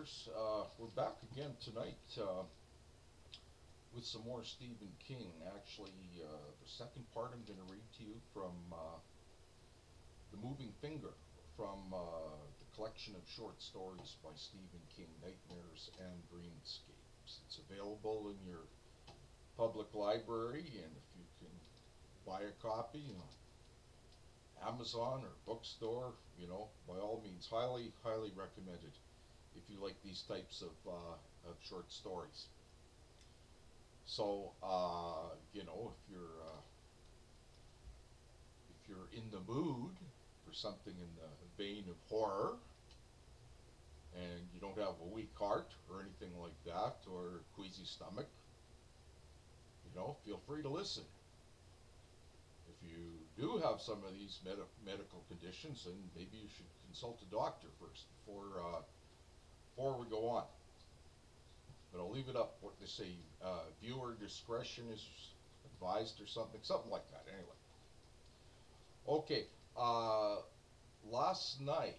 listeners. We're back again tonight with some more Stephen King. Actually, the second part I'm going to read to you from The Moving Finger from the collection of short stories by Stephen King, Nightmares and Dreamscapes. It's available in your public library, and if you can buy a copy, Amazon or bookstore, by all means, highly, highly recommended if you like these types of short stories. So, if you're in the mood for something in the vein of horror, and you don't have a weak heart or anything like that, or queasy stomach, feel free to listen. If you do have some of these medical conditions, then maybe you should consult a doctor first before we go on. But I'll leave it up. What they say, viewer discretion is advised, or something like that. Anyway, okay. Last night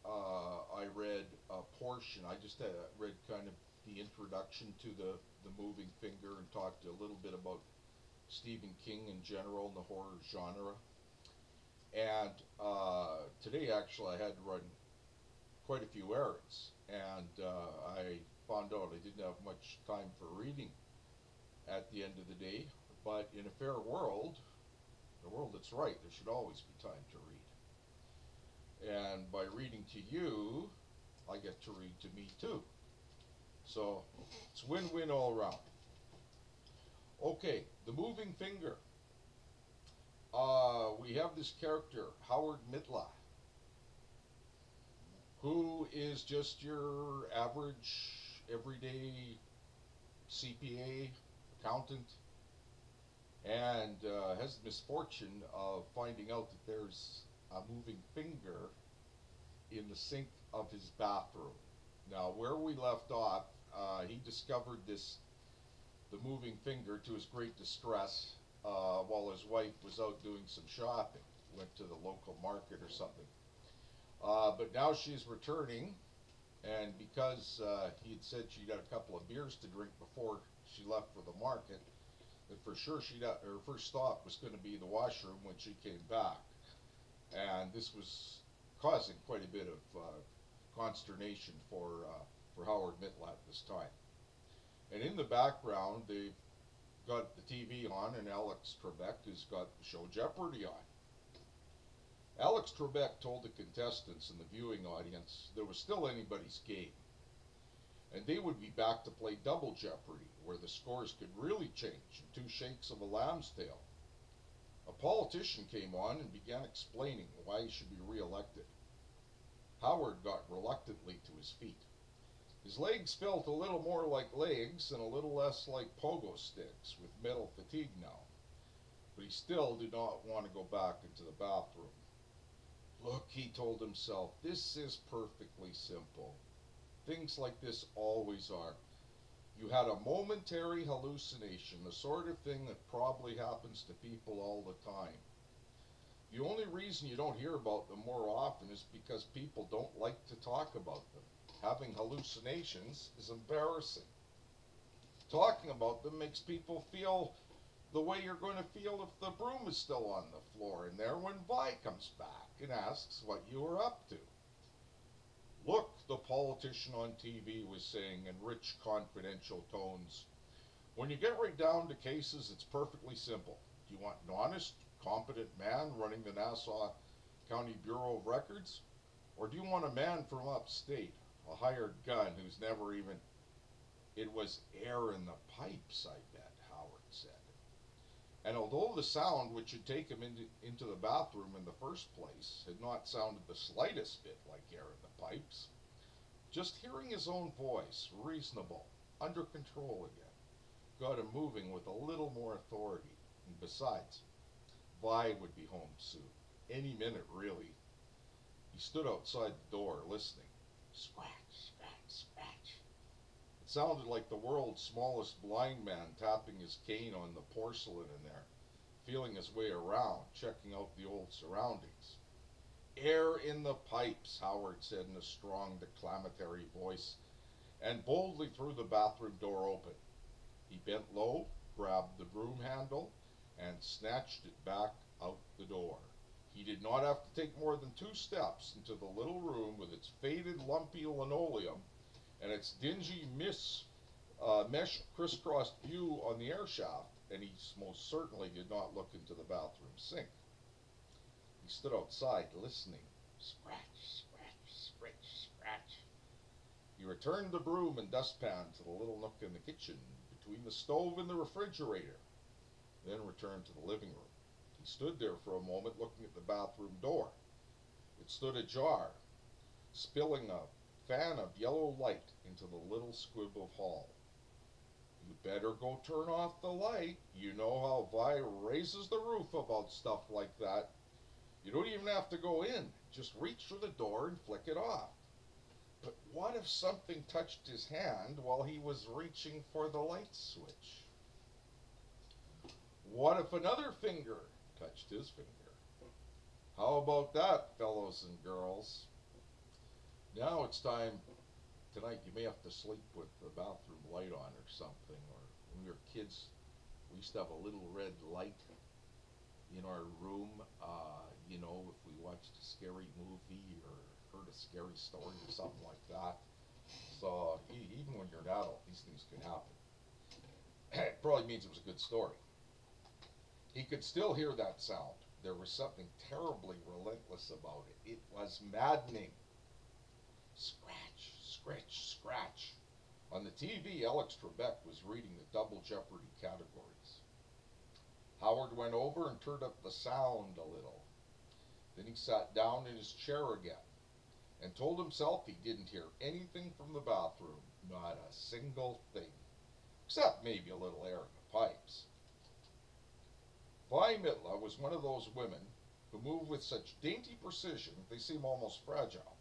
I read a portion. I just read kind of the introduction to the Moving Finger and talked a little bit about Stephen King in general and the horror genre. And today, actually, I had to run quite a few errands, and I found out I didn't have much time for reading at the end of the day. But in a fair world, the world that's right, there should always be time to read. And by reading to you, I get to read to me too. So it's win-win all around. Okay, The Moving Finger. We have this character, Howard Mitla, who is just your average, everyday CPA, accountant, and has the misfortune of finding out that there's a moving finger in the sink of his bathroom. Now, where we left off, he discovered the moving finger to his great distress while his wife was out doing some shopping. Went to the local market or something. But now she's returning, and because he had said she got a couple of beers to drink before she left for the market, that for sure her first stop was going to be the washroom when she came back. And this was causing quite a bit of consternation for Howard Mitla at this time. And in the background, they've got the TV on, and Alex Trebek has got the show Jeopardy on. Alex Trebek told the contestants and the viewing audience there was still anybody's game, and they would be back to play Double Jeopardy, where the scores could really change in two shakes of a lamb's tail. A politician came on and began explaining why he should be re-elected. Howard got reluctantly to his feet. His legs felt a little more like legs and a little less like pogo sticks, with metal fatigue now. But he still did not want to go back into the bathroom. Look, he told himself, this is perfectly simple. Things like this always are. You had a momentary hallucination, the sort of thing that probably happens to people all the time. The only reason you don't hear about them more often is because people don't like to talk about them. Having hallucinations is embarrassing. Talking about them makes people feel the way you're going to feel if the broom is still on the floor in there when Vi comes back and asks what you were up to. Look, the politician on TV was saying in rich, confidential tones. When you get right down to cases, it's perfectly simple. Do you want an honest, competent man running the Nassau County Bureau of Records? Or do you want a man from upstate, a hired gun who's never even... It was air in the pipes, I bet, Howard said. And although the sound which had taken him into the bathroom in the first place had not sounded the slightest bit like air in the pipes, just hearing his own voice, reasonable, under control again, got him moving with a little more authority. And besides, Vi would be home soon. Any minute, really. He stood outside the door, listening. Scratch, scratch, scratch. It sounded like the world's smallest blind man tapping his cane on the porcelain in there, feeling his way around, checking out the old surroundings. Air in the pipes, Howard said in a strong, declamatory voice and boldly threw the bathroom door open. He bent low, grabbed the broom handle, and snatched it back out the door. He did not have to take more than 2 steps into the little room with its faded, lumpy linoleum and its dingy mesh crisscrossed view on the air shaft, and he most certainly did not look into the bathroom sink. He stood outside listening. Scratch, scratch, scratch, scratch. He returned the broom and dustpan to the little nook in the kitchen between the stove and the refrigerator, then returned to the living room. He stood there for a moment looking at the bathroom door. It stood ajar, spilling a fan of yellow light into the little squib of hall. You better go turn off the light. You know how Vi raises the roof about stuff like that. You don't even have to go in. Just reach for the door and flick it off. But what if something touched his hand while he was reaching for the light switch? What if another finger touched his finger? How about that, fellows and girls? Now it's time. Tonight you may have to sleep with the bathroom light on or something. Or when we were kids, we used to have a little red light in our room. You know, if we watched a scary movie or heard a scary story or something like that. So even when you're an adult, these things can happen. It probably means it was a good story. He could still hear that sound. There was something terribly relentless about it. It was maddening. Scratch, scratch, scratch. On the TV, Alex Trebek was reading the Double Jeopardy categories. Howard went over and turned up the sound a little. Then he sat down in his chair again and told himself he didn't hear anything from the bathroom, not a single thing, except maybe a little air in the pipes. Vi Mitla was one of those women who move with such dainty precision they seem almost fragile.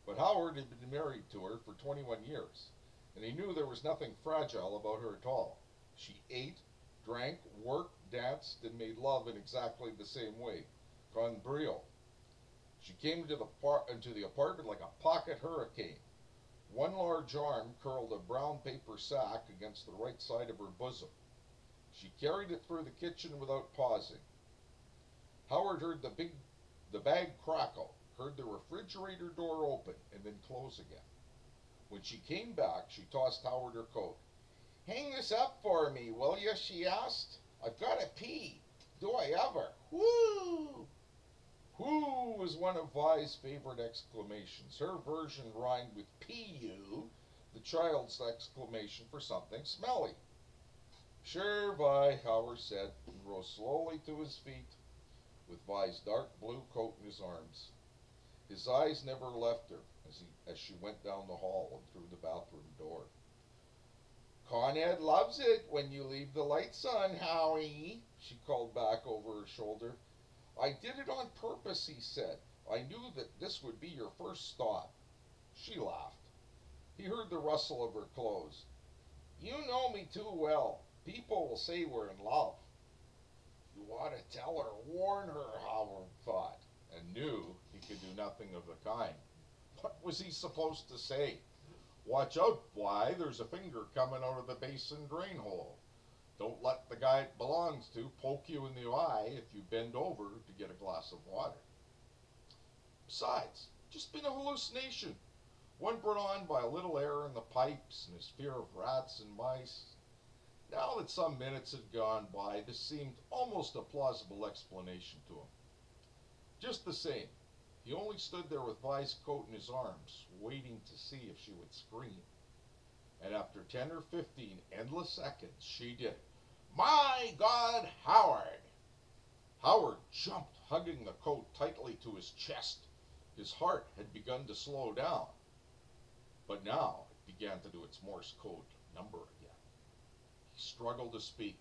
But Howard had been married to her for 21 years, and he knew there was nothing fragile about her at all. She ate, drank, worked, danced, and made love in exactly the same way, con brio. She came into the apartment like a pocket hurricane. One large arm curled a brown paper sack against the right side of her bosom. She carried it through the kitchen without pausing. Howard heard the bag crackle, heard the refrigerator door open, and then close again. When she came back, she tossed Howard her coat. "Hang this up for me, will you?" she asked. "I've got to pee. Do I ever? Whoo!" Whoo was one of Vi's favorite exclamations. Her version rhymed with P-U, the child's exclamation for something smelly. "Sure, Vi," Howard said, and rose slowly to his feet with Vi's dark blue coat in his arms. His eyes never left her as she went down the hall and through the bathroom door. "Con Ed loves it when you leave the lights on, Howie," she called back over her shoulder. "I did it on purpose," he said. "I knew that this would be your first stop." She laughed. He heard the rustle of her clothes. "You know me too well. People will say we're in love." You ought to tell her, warn her, Howard thought, and knew he could do nothing of the kind. What was he supposed to say? "Watch out, Vi, there's a finger coming out of the basin drain hole. Don't let the guy it belongs to poke you in the eye if you bend over to get a glass of water." Besides, just been a hallucination, one brought on by a little air in the pipes and his fear of rats and mice. Now that some minutes had gone by, this seemed almost a plausible explanation to him. Just the same, he only stood there with Vi's coat in his arms, waiting to see if she would scream. And after 10 or 15 endless seconds, she did. "My God, Howard!" Howard jumped, hugging the coat tightly to his chest. His heart had begun to slow down, but now it began to do its Morse code number again. He struggled to speak,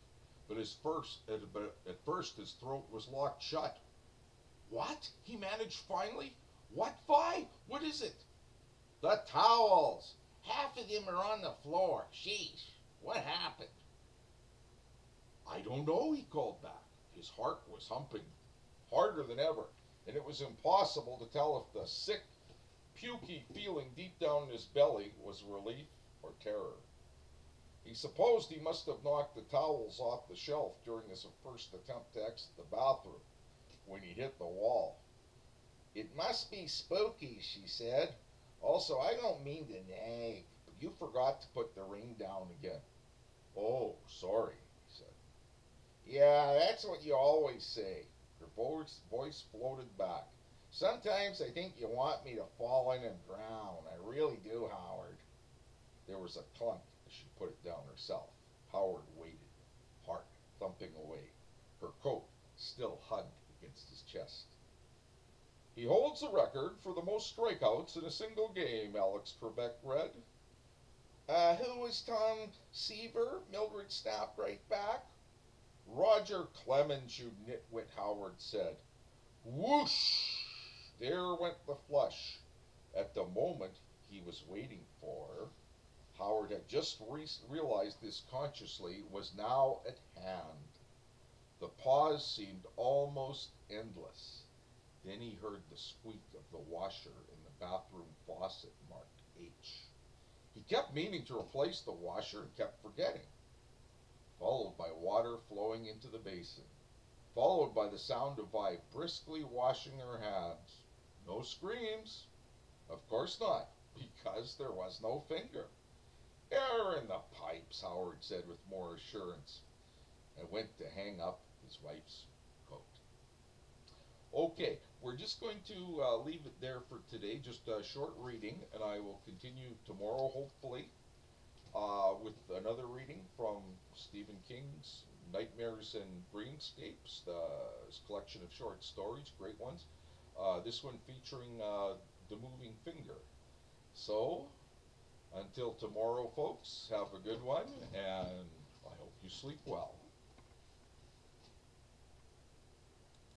but at first his throat was locked shut. "What?" he managed finally. "What, Vi? What is it?" "The towels. Half of them are on the floor. Sheesh. What happened?" "I don't know," he called back. His heart was humping harder than ever, and it was impossible to tell if the sick, pukey feeling deep down in his belly was relief or terror. He supposed he must have knocked the towels off the shelf during his first attempt to exit the bathroom when he hit the wall. It must be spooky, she said. Also, I don't mean to nag, but you forgot to put the ring down again. Oh, sorry, he said. Yeah, that's what you always say. Her voice floated back. Sometimes I think you want me to fall in and drown. I really do, Howard. There was a clunk as she put it down herself. Howard waited, heart thumping away, her coat still hugged against his chest. He holds the record for the most strikeouts in a single game, Alex Trebek read. Who was Tom Seaver? Mildred snapped right back. Roger Clemens, you nitwit, Howard said. Whoosh! There went the flush. At the moment he was waiting for, Howard had just realized this consciously, was now at hand. The pause seemed almost endless. Then he heard the squeak of the washer in the bathroom faucet marked H. He kept meaning to replace the washer and kept forgetting, followed by water flowing into the basin, followed by the sound of Vi briskly washing her hands. No screams. Of course not, because there was no finger. Air in the pipes, Howard said with more assurance, and went to hang up his wife's coat. Okay, we're just going to leave it there for today, just a short reading, and I will continue tomorrow, hopefully, with another reading from Stephen King's Nightmares and Dreamscapes, his collection of short stories, great ones. This one featuring The Moving Finger. So, until tomorrow, folks, have a good one, and I hope you sleep well.